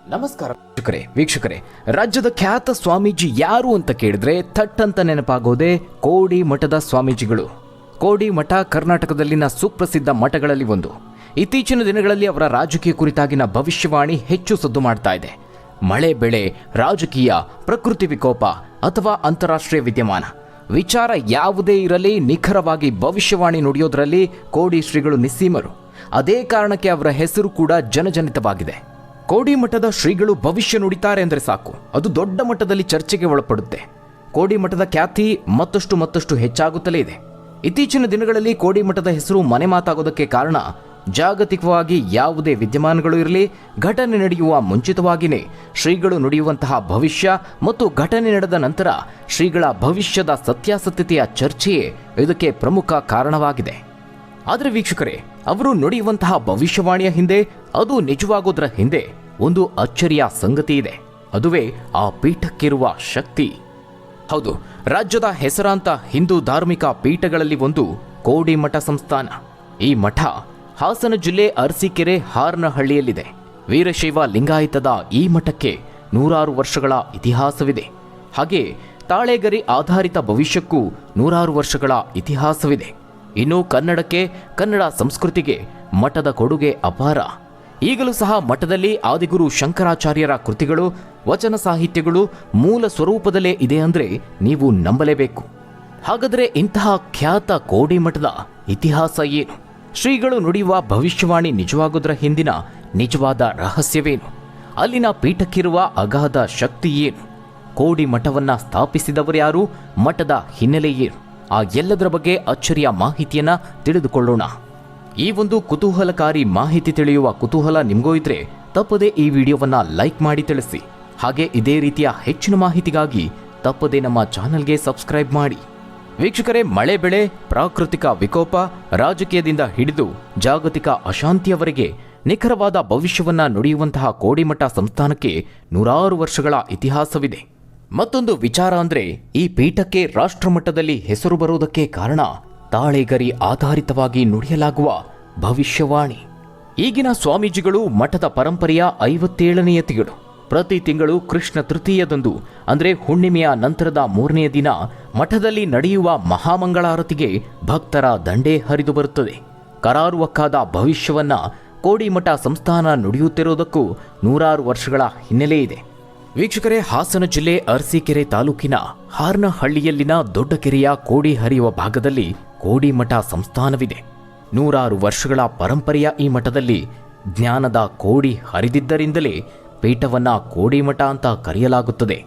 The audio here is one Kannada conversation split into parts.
ನಮಸ್ಕಾರ ವೀಕ್ಷಕರೇ, ರಾಜ್ಯದ ಖ್ಯಾತ ಸ್ವಾಮೀಜಿ ಯಾರು ಅಂತ ಕೇಳಿದ್ರೆ ಥಟ್ ಅಂತ ನೆನಪಾಗೋದೇ ಕೋಡಿ ಮಠದ ಸ್ವಾಮೀಜಿಗಳು. ಕೋಡಿ ಮಠ ಕರ್ನಾಟಕದಲ್ಲಿನ ಸುಪ್ರಸಿದ್ಧ ಮಠಗಳಲ್ಲಿ ಒಂದು. ಇತ್ತೀಚಿನ ದಿನಗಳಲ್ಲಿ ಅವರ ರಾಜಕೀಯ ಕುರಿತಾಗಿನ ಭವಿಷ್ಯವಾಣಿ ಹೆಚ್ಚು ಸದ್ದು ಮಾಡ್ತಾ ಇದೆ. ಮಳೆ ಬೆಳೆ, ರಾಜಕೀಯ, ಪ್ರಕೃತಿ ವಿಕೋಪ ಅಥವಾ ಅಂತಾರಾಷ್ಟ್ರೀಯ ವಿದ್ಯಮಾನ, ವಿಚಾರ ಯಾವುದೇ ಇರಲಿ ನಿಖರವಾಗಿ ಭವಿಷ್ಯವಾಣಿ ನುಡಿಯೋದ್ರಲ್ಲಿ ಕೋಡಿ ಶ್ರೀಗಳು ನಿಸ್ಸೀಮರು. ಅದೇ ಕಾರಣಕ್ಕೆ ಅವರ ಹೆಸರು ಕೂಡ ಜನಜನಿತವಾಗಿದೆ. ಕೋಡಿ ಮಠದ ಶ್ರೀಗಳು ಭವಿಷ್ಯ ನುಡಿತಾರೆ ಅಂದರೆ ಸಾಕು, ಅದು ದೊಡ್ಡ ಮಟ್ಟದಲ್ಲಿ ಚರ್ಚೆಗೆ ಒಳಪಡುತ್ತೆ. ಕೋಡಿ ಮಠದ ಖ್ಯಾತಿ ಮತ್ತಷ್ಟು ಹೆಚ್ಚಾಗುತ್ತಲೇ ಇದೆ. ಇತ್ತೀಚಿನ ದಿನಗಳಲ್ಲಿ ಕೋಡಿ ಮಠದ ಹೆಸರು ಮನೆ ಮಾತಾಗೋದಕ್ಕೆ ಕಾರಣ, ಜಾಗತಿಕವಾಗಿ ಯಾವುದೇ ವಿದ್ಯಮಾನಗಳು ಇರಲಿ, ಘಟನೆ ನಡೆಯುವ ಮುಂಚಿತವಾಗಿಯೇ ಶ್ರೀಗಳು ನುಡಿಯುವಂತಹ ಭವಿಷ್ಯ ಮತ್ತು ಘಟನೆ ನಡೆದ ನಂತರ ಶ್ರೀಗಳ ಭವಿಷ್ಯದ ಸತ್ಯಾಸತ್ಯತೆಯ ಚರ್ಚೆಯೇ ಇದಕ್ಕೆ ಪ್ರಮುಖ ಕಾರಣವಾಗಿದೆ. ಆದರೆ ವೀಕ್ಷಕರೇ, ಅವರು ನುಡಿಯುವಂತಹ ಭವಿಷ್ಯವಾಣಿಯ ಹಿಂದೆ, ಅದು ನಿಜವಾಗೋದ್ರ ಹಿಂದೆ ಒಂದು ಅಚ್ಚರಿಯ ಸಂಗತಿ ಇದೆ. ಅದುವೇ ಆ ಪೀಠಕ್ಕಿರುವ ಶಕ್ತಿ. ಹೌದು, ರಾಜ್ಯದ ಹೆಸರಾಂತ ಹಿಂದೂ ಧಾರ್ಮಿಕ ಪೀಠಗಳಲ್ಲಿ ಒಂದು ಕೋಡಿ ಮಠ ಸಂಸ್ಥಾನ. ಈ ಮಠ ಹಾಸನ ಜಿಲ್ಲೆ ಅರಸೀಕೆರೆ ಹಾರನಹಳ್ಳಿಯಲ್ಲಿದೆ. ವೀರಶೈವ ಲಿಂಗಾಯತದ ಈ ಮಠಕ್ಕೆ 100 ವರ್ಷಗಳ ಇತಿಹಾಸವಿದೆ. ಹಾಗೆ ತಾಳೆಗರಿ ಆಧಾರಿತ ಭವಿಷ್ಯಕ್ಕೂ 100 ವರ್ಷಗಳ ಇತಿಹಾಸವಿದೆ. ಇನ್ನು ಕನ್ನಡಕ್ಕೆ, ಕನ್ನಡ ಸಂಸ್ಕೃತಿಗೆ ಮಠದ ಕೊಡುಗೆ ಅಪಾರ. ಈಗಲೂ ಸಹ ಮಠದಲ್ಲಿ ಆದಿಗುರು ಶಂಕರಾಚಾರ್ಯರ ಕೃತಿಗಳು, ವಚನ ಸಾಹಿತ್ಯಗಳು ಮೂಲ ಸ್ವರೂಪದಲ್ಲೇ ಇದೆ ಅಂದರೆ ನೀವು ನಂಬಲೇಬೇಕು. ಹಾಗಾದರೆ ಇಂತಹ ಖ್ಯಾತ ಕೋಡಿ ಮಠದ ಇತಿಹಾಸ ಏನು? ಶ್ರೀಗಳು ನುಡಿಯುವ ಭವಿಷ್ಯವಾಣಿ ನಿಜವಾಗೋದ್ರ ಹಿಂದಿನ ನಿಜವಾದ ರಹಸ್ಯವೇನು? ಅಲ್ಲಿನ ಪೀಠಕ್ಕಿರುವ ಅಗಾಧ ಶಕ್ತಿ ಏನು? ಕೋಡಿ ಮಠವನ್ನ ಸ್ಥಾಪಿಸಿದವರು ಯಾರು? ಮಠದ ಹಿನ್ನೆಲೆ ಏನು? ಆ ಎಲ್ಲದರ ಬಗ್ಗೆ ಅಚ್ಚರಿಯ ಮಾಹಿತಿಯನ್ನ ತಿಳಿದುಕೊಳ್ಳೋಣ. ಈ ಒಂದು ಕುತೂಹಲಕಾರಿ ಮಾಹಿತಿ ತಿಳಿಯುವ ಕುತೂಹಲ ನಿಮಗೂ ಇದ್ರೆ ತಪ್ಪದೇ ಈ ವಿಡಿಯೋವನ್ನ ಲೈಕ್ ಮಾಡಿ ತಿಳಿಸಿ. ಹಾಗೆ ಇದೇ ರೀತಿಯ ಹೆಚ್ಚಿನ ಮಾಹಿತಿಗಾಗಿ ತಪ್ಪದೇ ನಮ್ಮ ಚಾನೆಲ್ಗೆ ಸಬ್ಸ್ಕ್ರೈಬ್ ಮಾಡಿ. ವೀಕ್ಷಕರೇ, ಮಳೆ ಬೆಳೆ, ಪ್ರಾಕೃತಿಕ ವಿಕೋಪ, ರಾಜಕೀಯದಿಂದ ಹಿಡಿದು ಜಾಗತಿಕ ಅಶಾಂತಿಯವರೆಗೆ ನಿಖರವಾದ ಭವಿಷ್ಯವನ್ನ ನುಡಿಯುವಂತಹ ಕೋಡಿಮಠ ಸಂಸ್ಥಾನಕ್ಕೆ 100 ವರ್ಷಗಳ ಇತಿಹಾಸವಿದೆ. ಮತ್ತೊಂದು ವಿಚಾರ ಅಂದ್ರೆ, ಈ ಪೀಠಕ್ಕೆ ರಾಷ್ಟ್ರಮಟ್ಟದಲ್ಲಿ ಹೆಸರು ಬರುವುದಕ್ಕೆ ಕಾರಣ ತಾಳೆಗರಿ ಆಧಾರಿತವಾಗಿ ನುಡಿಯಲಾಗುವ ಭವಿಷ್ಯವಾಣಿ. ಈಗಿನ ಸ್ವಾಮೀಜಿಗಳು ಮಠದ ಪರಂಪರೆಯ 57ನೇ ಯತಿಗಳು. ಪ್ರತಿ ತಿಂಗಳು ಕೃಷ್ಣ ತೃತೀಯದಂದು ಅಂದ್ರೆ ಹುಣ್ಣಿಮೆಯ ನಂತರದ 3ನೇ ದಿನ ಮಠದಲ್ಲಿ ನಡೆಯುವ ಮಹಾಮಂಗಳಾರತಿಗೆ ಭಕ್ತರ ದಂಡೇ ಹರಿದು ಬರುತ್ತದೆ. ಕರಾರುವಕ್ಕಾದ ಭವಿಷ್ಯವನ್ನ ಕೋಡಿಮಠ ಸಂಸ್ಥಾನ ನುಡಿಯುತ್ತಿರುವುದಕ್ಕೂ 100 ವರ್ಷಗಳ ಹಿನ್ನೆಲೆ ಇದೆ. ವೀಕ್ಷಕರೇ, ಹಾಸನ ಜಿಲ್ಲೆ ಅರಸೀಕೆರೆ ತಾಲೂಕಿನ ಹಾರನಹಳ್ಳಿಯಲ್ಲಿನ ದೊಡ್ಡ ಕೆರೆಯ ಕೋಡಿ ಹರಿಯುವ ಭಾಗದಲ್ಲಿ ಕೋಡಿ ಮಠ ಸಂಸ್ಥಾನವಿದೆ. 100 ವರ್ಷಗಳ ಪರಂಪರೆಯ ಈ ಮಠದಲ್ಲಿ ಜ್ಞಾನದ ಕೋಡಿ ಹರಿದಿದ್ದರಿಂದಲೇ ಪೀಠವನ್ನ ಕೋಡಿ ಮಠ ಅಂತ ಕರೆಯಲಾಗುತ್ತದೆ.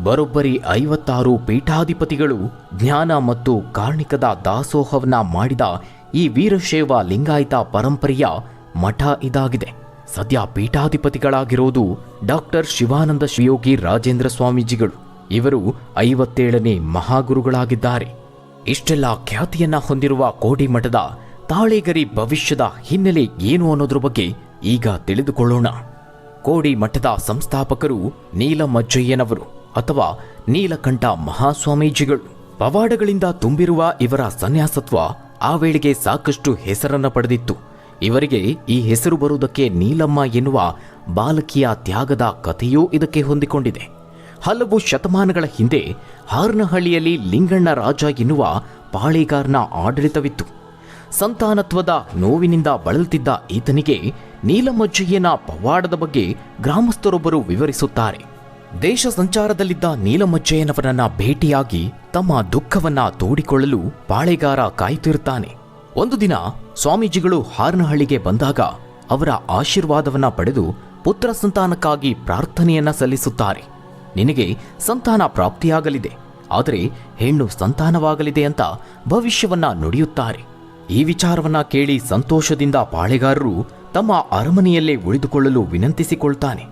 ಬರೋಬ್ಬರಿ 56 ಪೀಠಾಧಿಪತಿಗಳು ಜ್ಞಾನ ಮತ್ತು ಕಾರ್ಣಿಕದ ದಾಸೋಹವನ್ನ ಮಾಡಿದ ಈ ವೀರಶೈವ ಲಿಂಗಾಯತ ಪರಂಪರೆಯ ಮಠ ಇದಾಗಿದೆ. ಸದ್ಯ ಪೀಠಾಧಿಪತಿಗಳಾಗಿರೋದು ಡಾಕ್ಟರ್ ಶಿವಾನಂದ ಶಿವಯೋಗಿ ರಾಜೇಂದ್ರ ಸ್ವಾಮೀಜಿಗಳು. ಇವರು 57ನೇ ಮಹಾಗುರುಗಳಾಗಿದ್ದಾರೆ. ಇಷ್ಟೆಲ್ಲ ಖ್ಯಾತಿಯನ್ನ ಹೊಂದಿರುವ ಕೋಡಿ ಮಠದ ತಾಳೆಗರಿ ಭವಿಷ್ಯದ ಹಿನ್ನೆಲೆ ಏನು ಅನ್ನೋದ್ರ ಬಗ್ಗೆ ಈಗ ತಿಳಿದುಕೊಳ್ಳೋಣ. ಕೋಡಿ ಮಠದ ಸಂಸ್ಥಾಪಕರು ನೀಲಮಜ್ಜಯ್ಯನವರು ಅಥವಾ ನೀಲಕಂಠ ಮಹಾಸ್ವಾಮೀಜಿಗಳು. ಪವಾಡಗಳಿಂದ ತುಂಬಿರುವ ಇವರ ಸನ್ಯಾಸತ್ವ ಆ ವೇಳೆಗೆ ಸಾಕಷ್ಟು ಹೆಸರನ್ನ ಪಡೆದಿತ್ತು. ಇವರಿಗೆ ಈ ಹೆಸರು ಬರುವುದಕ್ಕೆ ನೀಲಮ್ಮ ಎನ್ನುವ ಬಾಲಕಿಯ ತ್ಯಾಗದ ಕಥೆಯೂ ಇದಕ್ಕೆ ಹೊಂದಿಕೊಂಡಿದೆ. ಹಲವು ಶತಮಾನಗಳ ಹಿಂದೆ ಹಾರನಹಳ್ಳಿಯಲ್ಲಿ ಲಿಂಗಣ್ಣ ರಾಜ ಎನ್ನುವ ಪಾಳೆಗಾರನ ಆಡಳಿತವಿತ್ತು. ಸಂತಾನತ್ವದ ನೋವಿನಿಂದ ಬಳಲುತ್ತಿದ್ದ ಈತನಿಗೆ ನೀಲಮಜ್ಜಯ್ಯನ ಪವಾಡದ ಬಗ್ಗೆ ಗ್ರಾಮಸ್ಥರೊಬ್ಬರು ವಿವರಿಸುತ್ತಾರೆ. ದೇಶ ಸಂಚಾರದಲ್ಲಿದ್ದ ನೀಲಮಜ್ಜಯ್ಯನವರನ್ನ ಭೇಟಿಯಾಗಿ ತಮ್ಮ ದುಃಖವನ್ನ ತೋಡಿಕೊಳ್ಳಲು ಪಾಳೆಗಾರ ಕಾಯುತ್ತಿರುತ್ತಾನೆ. ಒಂದು ದಿನ ಸ್ವಾಮೀಜಿಗಳು ಹಾರನಹಳ್ಳಿಗೆ ಬಂದಾಗ ಅವರ ಆಶೀರ್ವಾದವನ್ನ ಪಡೆದು ಪುತ್ರ ಸಂತಾನಕ್ಕಾಗಿ ಪ್ರಾರ್ಥನೆಯನ್ನ ಸಲ್ಲಿಸುತ್ತಾರೆ. ನಿನಗೆ ಸಂತಾನ ಪ್ರಾಪ್ತಿಯಾಗಲಿದೆ, ಆದರೆ ಹೆಣ್ಣು ಸಂತಾನವಾಗಲಿದೆ ಅಂತ ಭವಿಷ್ಯವನ್ನ ನುಡಿಯುತ್ತಾರೆ. ಈ ವಿಚಾರವನ್ನ ಕೇಳಿ ಸಂತೋಷದಿಂದ ಪಾಳೆಗಾರರು ತಮ್ಮ ಅರಮನೆಯಲ್ಲೇ ಉಳಿದುಕೊಳ್ಳಲು ವಿನಂತಿಸಿಕೊಳ್ತಾನೆ.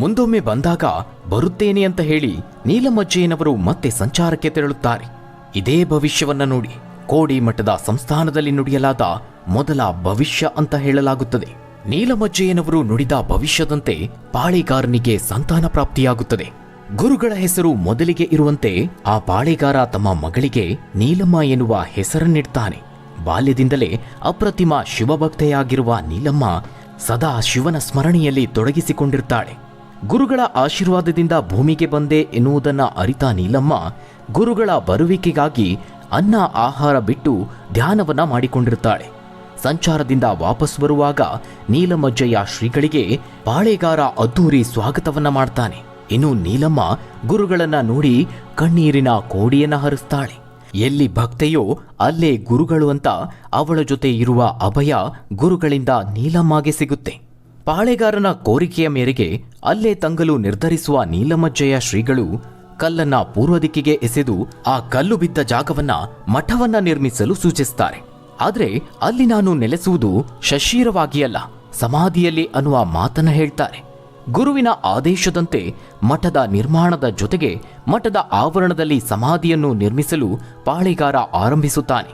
ಮುಂದೊಮ್ಮೆ ಬಂದಾಗ ಬರುತ್ತೇನೆ ಅಂತ ಹೇಳಿ ನೀಲಮಜ್ಜಯ್ಯನವರು ಮತ್ತೆ ಸಂಚಾರಕ್ಕೆ ತೆರಳುತ್ತಾರೆ. ಇದೇ ಭವಿಷ್ಯವನ್ನ ನೋಡಿ ಕೋಡಿ ಮಠದ ಸಂಸ್ಥಾನದಲ್ಲಿ ನುಡಿಯಲಾದ ಮೊದಲ ಭವಿಷ್ಯ ಅಂತ ಹೇಳಲಾಗುತ್ತದೆ. ನೀಲಮಜ್ಜಯ್ಯನವರು ನುಡಿದ ಭವಿಷ್ಯದಂತೆ ಪಾಳೆಗಾರನಿಗೆ ಸಂತಾನ ಪ್ರಾಪ್ತಿಯಾಗುತ್ತದೆ. ಗುರುಗಳ ಹೆಸರು ಮೊದಲಿಗೆ ಇರುವಂತೆ ಆ ಪಾಳೆಗಾರ ತಮ್ಮ ಮಗಳಿಗೆ ನೀಲಮ್ಮ ಎನ್ನುವ ಹೆಸರನ್ನಿಡ್ತಾನೆ. ಬಾಲ್ಯದಿಂದಲೇ ಅಪ್ರತಿಮ ಶಿವಭಕ್ತೆಯಾಗಿರುವ ನೀಲಮ್ಮ ಸದಾ ಶಿವನ ಸ್ಮರಣೆಯಲ್ಲಿ ತೊಡಗಿಸಿಕೊಂಡಿರ್ತಾಳೆ. ಗುರುಗಳ ಆಶೀರ್ವಾದದಿಂದ ಭೂಮಿಗೆ ಬಂದೆ ಎನ್ನುವುದನ್ನು ಅರಿತ ನೀಲಮ್ಮ ಗುರುಗಳ ಬರುವಿಕೆಗಾಗಿ ಅನ್ನ ಆಹಾರ ಬಿಟ್ಟು ಧ್ಯಾನವನ್ನ ಮಾಡಿಕೊಂಡಿರುತ್ತಾಳೆ. ಸಂಚಾರದಿಂದ ವಾಪಸ್ ಬರುವಾಗ ನೀಲಮಜ್ಜಯ್ಯ ಶ್ರೀಗಳಿಗೆ ಪಾಳೆಗಾರ ಅದ್ದೂರಿ ಸ್ವಾಗತವನ್ನ ಮಾಡ್ತಾನೆ. ಇನ್ನು ನೀಲಮ್ಮ ಗುರುಗಳನ್ನ ನೋಡಿ ಕಣ್ಣೀರಿನ ಕೋಡಿಯನ್ನ ಹರಿಸ್ತಾಳೆ. ಎಲ್ಲಿ ಭಕ್ತೆಯೋ ಅಲ್ಲೇ ಗುರುಗಳು ಅಂತ ಅವಳ ಜೊತೆ ಇರುವ ಅಭಯ ಗುರುಗಳಿಂದ ನೀಲಮ್ಮಗೆ ಸಿಗುತ್ತೆ. ಪಾಳೆಗಾರನ ಕೋರಿಕೆಯ ಮೇರೆಗೆ ಅಲ್ಲೇ ತಂಗಲು ನಿರ್ಧರಿಸುವ ನೀಲಮಜ್ಜಯ್ಯ ಶ್ರೀಗಳು ಕಲ್ಲನ್ನ ಪೂರ್ವ ದಿಕ್ಕಿಗೆ ಎಸೆದು ಆ ಕಲ್ಲು ಬಿದ್ದ ಜಾಗವನ್ನ ಮಠವನ್ನ ನಿರ್ಮಿಸಲು ಸೂಚಿಸುತ್ತಾರೆ. ಆದರೆ ಅಲ್ಲಿ ನಾನು ನೆಲೆಸುವುದು ಶಶೀರವಾಗಿ ಅಲ್ಲ, ಸಮಾಧಿಯಲ್ಲಿ ಅನ್ನುವ ಮಾತನ್ನ ಹೇಳ್ತಾರೆ. ಗುರುವಿನ ಆದೇಶದಂತೆ ಮಠದ ನಿರ್ಮಾಣದ ಜೊತೆಗೆ ಮಠದ ಆವರಣದಲ್ಲಿ ಸಮಾಧಿಯನ್ನು ನಿರ್ಮಿಸಲು ಪಾಳೆಗಾರ ಆರಂಭಿಸುತ್ತಾನೆ.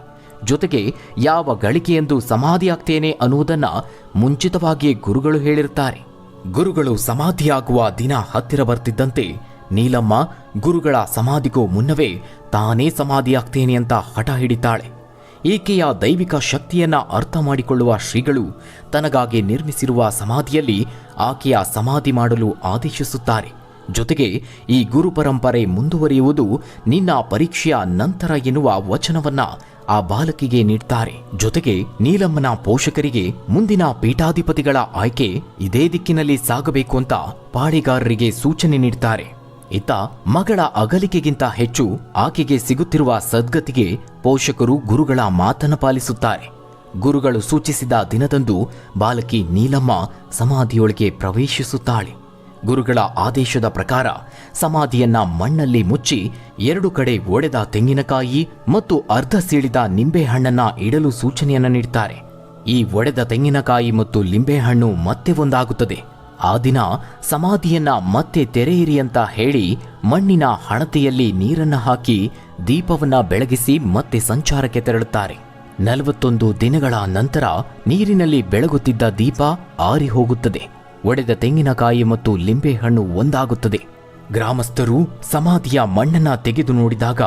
ಜೊತೆಗೆ ಯಾವ ಗಳಿಕೆಯೆಂದು ಸಮಾಧಿಯಾಗ್ತೇನೆ ಅನ್ನುವುದನ್ನ ಮುಂಚಿತವಾಗಿಯೇ ಗುರುಗಳು ಹೇಳಿರುತ್ತಾರೆ. ಗುರುಗಳು ಸಮಾಧಿಯಾಗುವ ದಿನ ಹತ್ತಿರ ಬರ್ತಿದ್ದಂತೆ ನೀಲಮ್ಮ ಗುರುಗಳ ಸಮಾಧಿಗೂ ಮುನ್ನವೇ ತಾನೇ ಸಮಾಧಿಯಾಗ್ತೇನೆ ಅಂತ ಹಠ ಹಿಡಿತಾಳೆ. ಈಕೆಯ ದೈವಿಕ ಶಕ್ತಿಯನ್ನ ಅರ್ಥ ಮಾಡಿಕೊಳ್ಳುವ ಶ್ರೀಗಳು ತನಗಾಗಿ ನಿರ್ಮಿಸಿರುವ ಸಮಾಧಿಯಲ್ಲಿ ಆಕೆಯ ಸಮಾಧಿ ಮಾಡಲು ಆದೇಶಿಸುತ್ತಾರೆ. ಜೊತೆಗೆ ಈ ಗುರು ಪರಂಪರೆ ಮುಂದುವರಿಯುವುದು ನಿನ್ನ ಪರೀಕ್ಷೆಯ ನಂತರ ಎನ್ನುವ ವಚನವನ್ನ ಆ ಬಾಲಕಿಗೆ ನೀಡ್ತಾರೆ. ಜೊತೆಗೆ ನೀಲಮ್ಮನ ಪೋಷಕರಿಗೆ ಮುಂದಿನ ಪೀಠಾಧಿಪತಿಗಳ ಆಯ್ಕೆ ಇದೇ ದಿಕ್ಕಿನಲ್ಲಿ ಸಾಗಬೇಕು ಅಂತ ಪಾಳೆಗಾರರಿಗೆ ಸೂಚನೆ ನೀಡ್ತಾರೆ. ಇತ್ತ ಮಗಳ ಅಗಲಿಕೆಗಿಂತ ಹೆಚ್ಚು ಆಕೆಗೆ ಸಿಗುತ್ತಿರುವ ಸದ್ಗತಿಗೆ ಪೋಷಕರು ಗುರುಗಳ ಮಾತನ್ನು ಪಾಲಿಸುತ್ತಾರೆ. ಗುರುಗಳು ಸೂಚಿಸಿದ ದಿನದಂದು ಬಾಲಕಿ ನೀಲಮ್ಮ ಸಮಾಧಿಯೊಳಗೆ ಪ್ರವೇಶಿಸುತ್ತಾಳೆ. ಗುರುಗಳ ಆದೇಶದ ಪ್ರಕಾರ ಸಮಾಧಿಯನ್ನ ಮಣ್ಣಲ್ಲಿ ಮುಚ್ಚಿ 2 ಕಡೆ ಒಡೆದ ತೆಂಗಿನಕಾಯಿ ಮತ್ತು ಅರ್ಧ ಸೀಳಿದ ನಿಂಬೆಹಣ್ಣನ್ನ ಇಡಲು ಸೂಚನೆಯನ್ನ ನೀಡುತ್ತಾರೆ. ಈ ಒಡೆದ ತೆಂಗಿನಕಾಯಿ ಮತ್ತು ಲಿಂಬೆಹಣ್ಣು ಮತ್ತೆ ಒಂದಾಗುತ್ತದೆ. ಆ ದಿನ ಸಮಾಧಿಯನ್ನ ಮತ್ತೆ ತೆರೆಯಿರಿ ಅಂತ ಹೇಳಿ ಮಣ್ಣಿನ ಹಣತೆಯಲ್ಲಿ ನೀರನ್ನ ಹಾಕಿ ದೀಪವನ್ನ ಬೆಳಗಿಸಿ ಮತ್ತೆ ಸಂಚಾರಕ್ಕೆ ತೆರಳುತ್ತಾರೆ. 41 ದಿನಗಳ ನಂತರ ನೀರಿನಲ್ಲಿ ಬೆಳಗುತ್ತಿದ್ದ ದೀಪ ಆರಿ ಹೋಗುತ್ತದೆ. ಒಡೆದ ತೆಂಗಿನಕಾಯಿ ಮತ್ತು ಲಿಂಬೆಹಣ್ಣು ಒಂದಾಗುತ್ತದೆ. ಗ್ರಾಮಸ್ಥರು ಸಮಾಧಿಯ ಮಣ್ಣನ್ನ ತೆಗೆದು ನೋಡಿದಾಗ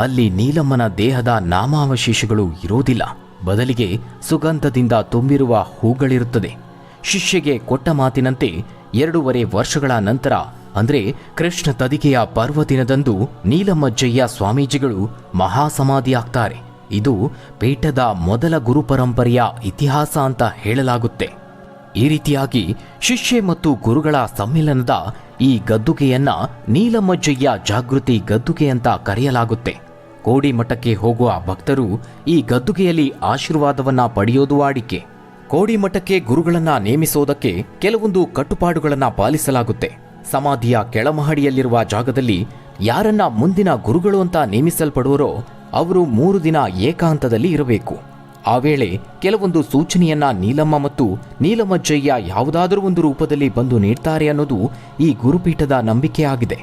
ಅಲ್ಲಿ ನೀಲಮ್ಮನ ದೇಹದ ನಾಮಾವಶೇಷಗಳು ಇರೋದಿಲ್ಲ. ಬದಲಿಗೆ ಸುಗಂಧದಿಂದ ತುಂಬಿರುವ ಹೂಗಳಿರುತ್ತದೆ. ಶಿಷ್ಯೆಗೆ ಕೊಟ್ಟ ಮಾತಿನಂತೆ 2.5 ವರ್ಷಗಳ ನಂತರ ಅಂದ್ರೆ ಕೃಷ್ಣ ತದಿಗೆಯ ಪರ್ವದಿನದಂದು ನೀಲಮಜ್ಜಯ್ಯ ಸ್ವಾಮೀಜಿಗಳು ಮಹಾಸಮಾಧಿಯಾಗ್ತಾರೆ. ಇದು ಪೀಠದ ಮೊದಲ ಗುರು ಪರಂಪರೆಯ ಇತಿಹಾಸ ಅಂತ ಹೇಳಲಾಗುತ್ತೆ. ಈ ರೀತಿಯಾಗಿ ಶಿಷ್ಯೆ ಮತ್ತು ಗುರುಗಳ ಸಮ್ಮಿಲನದ ಈ ಗದ್ದುಗೆಯನ್ನ ನೀಲಮಜ್ಜಯ್ಯ ಜಾಗೃತಿ ಗದ್ದುಗೆ ಅಂತ ಕರೆಯಲಾಗುತ್ತೆ. ಕೋಡಿ ಮಠಕ್ಕೆ ಹೋಗುವ ಭಕ್ತರು ಈ ಗದ್ದುಗೆಯಲ್ಲಿ ಆಶೀರ್ವಾದವನ್ನ ಪಡೆಯೋದು ವಾಡಿಕೆ. ಕೋಡಿ ಮಠಕ್ಕೆ ಗುರುಗಳನ್ನ ನೇಮಿಸೋದಕ್ಕೆ ಕೆಲವೊಂದು ಕಟ್ಟುಪಾಡುಗಳನ್ನ ಪಾಲಿಸಲಾಗುತ್ತೆ. ಸಮಾಧಿಯ ಕೆಳಮಹಡಿಯಲ್ಲಿರುವ ಜಾಗದಲ್ಲಿ ಯಾರನ್ನ ಮುಂದಿನ ಗುರುಗಳು ಅಂತ ನೇಮಿಸಲ್ಪಡುವರೋ ಅವರು 3 ದಿನ ಏಕಾಂತದಲ್ಲಿ ಇರಬೇಕು. ಆ ವೇಳೆ ಕೆಲವೊಂದು ಸೂಚನೆಯನ್ನ ನೀಲಮ್ಮ ಮತ್ತು ನೀಲಮಜ್ಜಯ್ಯ ಯಾವುದಾದರೂ ಒಂದು ರೂಪದಲ್ಲಿ ಬಂದು ನೀಡ್ತಾರೆ ಅನ್ನೋದು ಈ ಗುರುಪೀಠದ ನಂಬಿಕೆಯಾಗಿದೆ.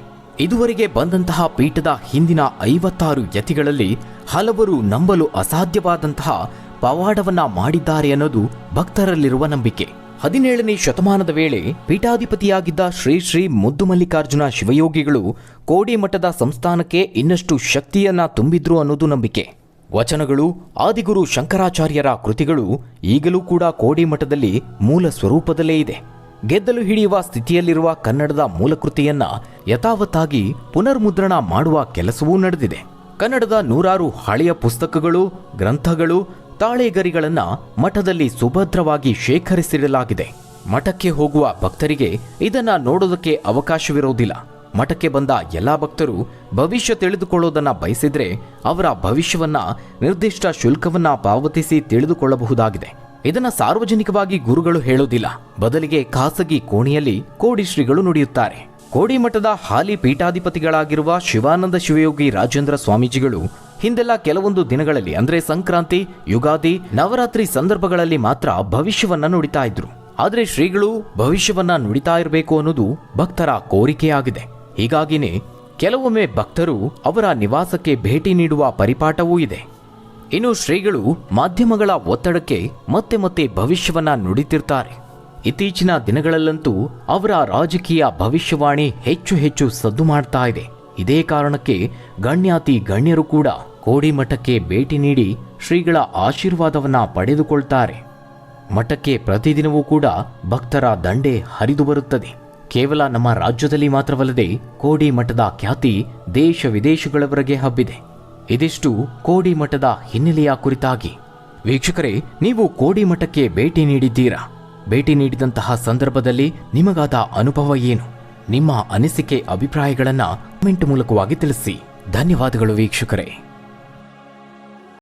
ಇದುವರೆಗೆ ಬಂದಂತಹ ಪೀಠದ ಹಿಂದಿನ 56 ಯತಿಗಳಲ್ಲಿ ಹಲವರು ನಂಬಲು ಅಸಾಧ್ಯವಾದಂತಹ ಪವಾಡವನ್ನ ಮಾಡಿದ್ದಾರೆ ಅನ್ನೋದು ಭಕ್ತರಲ್ಲಿರುವ ನಂಬಿಕೆ. 17ನೇ ಶತಮಾನದ ವೇಳೆ ಪೀಠಾಧಿಪತಿಯಾಗಿದ್ದ ಶ್ರೀ ಶ್ರೀ ಮುದ್ದುಮಲ್ಲಿಕಾರ್ಜುನ ಶಿವಯೋಗಿಗಳು ಕೋಡಿ ಮಠದ ಸಂಸ್ಥಾನಕ್ಕೆ ಇನ್ನಷ್ಟು ಶಕ್ತಿಯನ್ನ ತುಂಬಿದ್ರು ಅನ್ನೋದು ನಂಬಿಕೆ. ವಚನಗಳು, ಆದಿಗುರು ಶಂಕರಾಚಾರ್ಯರ ಕೃತಿಗಳು ಈಗಲೂ ಕೂಡ ಕೋಡಿ ಮಠದಲ್ಲಿ ಮೂಲ ಸ್ವರೂಪದಲ್ಲೇ ಇದೆ. ಗೆದ್ದಲು ಹಿಡಿಯುವ ಸ್ಥಿತಿಯಲ್ಲಿರುವ ಕನ್ನಡದ ಮೂಲಕೃತಿಯನ್ನ ಯಥಾವತ್ತಾಗಿ ಪುನರ್ಮುದ್ರಣ ಮಾಡುವ ಕೆಲಸವೂ ನಡೆದಿದೆ. ಕನ್ನಡದ 100 ಹಳೆಯ ಪುಸ್ತಕಗಳು, ಗ್ರಂಥಗಳು, ತಾಳೆಗರಿಗಳನ್ನ ಮಠದಲ್ಲಿ ಸುಭದ್ರವಾಗಿ ಶೇಖರಿಸಿಡಲಾಗಿದೆ. ಮಠಕ್ಕೆ ಹೋಗುವ ಭಕ್ತರಿಗೆ ಇದನ್ನ ನೋಡೋದಕ್ಕೆ ಅವಕಾಶವಿರೋದಿಲ್ಲ. ಮಠಕ್ಕೆ ಬಂದ ಎಲ್ಲಾ ಭಕ್ತರು ಭವಿಷ್ಯ ತಿಳಿದುಕೊಳ್ಳೋದನ್ನ ಬಯಸಿದ್ರೆ ಅವರ ಭವಿಷ್ಯವನ್ನ ನಿರ್ದಿಷ್ಟ ಶುಲ್ಕವನ್ನ ಪಾವತಿಸಿ ತಿಳಿದುಕೊಳ್ಳಬಹುದಾಗಿದೆ. ಇದನ್ನ ಸಾರ್ವಜನಿಕವಾಗಿ ಗುರುಗಳು ಹೇಳೋದಿಲ್ಲ. ಬದಲಿಗೆ ಖಾಸಗಿ ಕೋಣೆಯಲ್ಲಿ ಕೋಡಿ ಶ್ರೀಗಳು ನುಡಿಯುತ್ತಾರೆ. ಕೋಡಿ ಮಠದ ಹಾಲಿ ಪೀಠಾಧಿಪತಿಗಳಾಗಿರುವ ಶಿವಾನಂದ ಶಿವಯೋಗಿ ರಾಜೇಂದ್ರ ಸ್ವಾಮೀಜಿಗಳು ಹಿಂದೆಲ್ಲ ಕೆಲವೊಂದು ದಿನಗಳಲ್ಲಿ ಅಂದ್ರೆ ಸಂಕ್ರಾಂತಿ, ಯುಗಾದಿ, ನವರಾತ್ರಿ ಸಂದರ್ಭಗಳಲ್ಲಿ ಮಾತ್ರ ಭವಿಷ್ಯವನ್ನ ನುಡಿತಾ ಇದ್ರು. ಆದ್ರೆ ಶ್ರೀಗಳು ಭವಿಷ್ಯವನ್ನ ನುಡಿತಾ ಇರಬೇಕು ಅನ್ನೋದು ಭಕ್ತರ ಕೋರಿಕೆಯಾಗಿದೆ. ಹೀಗಾಗಿನೇ ಕೆಲವೊಮ್ಮೆ ಭಕ್ತರು ಅವರ ನಿವಾಸಕ್ಕೆ ಭೇಟಿ ನೀಡುವ ಪರಿಪಾಠವೂ ಇದೆ. ಇನ್ನು ಶ್ರೀಗಳು ಮಾಧ್ಯಮಗಳ ಒತ್ತಡಕ್ಕೆ ಮತ್ತೆ ಮತ್ತೆ ಭವಿಷ್ಯವನ್ನ ನುಡಿತಿರ್ತಾರೆ. ಇತ್ತೀಚಿನ ದಿನಗಳಲ್ಲಂತೂ ಅವರ ರಾಜಕೀಯ ಭವಿಷ್ಯವಾಣಿ ಹೆಚ್ಚು ಹೆಚ್ಚು ಸದ್ದು ಮಾಡ್ತಾ ಇದೆ. ಇದೇ ಕಾರಣಕ್ಕೆ ಗಣ್ಯಾತಿ ಗಣ್ಯರು ಕೂಡ ಕೋಡಿ ಮಠಕ್ಕೆ ಭೇಟಿ ನೀಡಿ ಶ್ರೀಗಳ ಆಶೀರ್ವಾದವನ್ನ ಪಡೆದುಕೊಳ್ತಾರೆ. ಮಠಕ್ಕೆ ಪ್ರತಿದಿನವೂ ಕೂಡ ಭಕ್ತರ ದಂಡೆ ಹರಿದು ಬರುತ್ತದೆ. ಕೇವಲ ನಮ್ಮ ರಾಜ್ಯದಲ್ಲಿ ಮಾತ್ರವಲ್ಲದೆ ಕೋಡಿ ಮಠದ ಖ್ಯಾತಿ ದೇಶ ವಿದೇಶಗಳವರೆಗೆ ಹಬ್ಬಿದೆ. ಇದಿಷ್ಟು ಕೋಡಿ ಮಠದ ಹಿನ್ನೆಲೆಯ ಕುರಿತಾಗಿ. ವೀಕ್ಷಕರೇ, ನೀವು ಕೋಡಿ ಮಠಕ್ಕೆ ಭೇಟಿ ನೀಡಿದ್ದೀರಾ? ಭೇಟಿ ನೀಡಿದಂತಹ ಸಂದರ್ಭದಲ್ಲಿ ನಿಮಗಾದ ಅನುಭವ ಏನು? ನಿಮ್ಮ ಅನಿಸಿಕೆ ಅಭಿಪ್ರಾಯಗಳನ್ನು ಕಮೆಂಟ್ ಮೂಲಕವಾಗಿ ತಿಳಿಸಿ. ಧನ್ಯವಾದಗಳು ವೀಕ್ಷಕರೇ.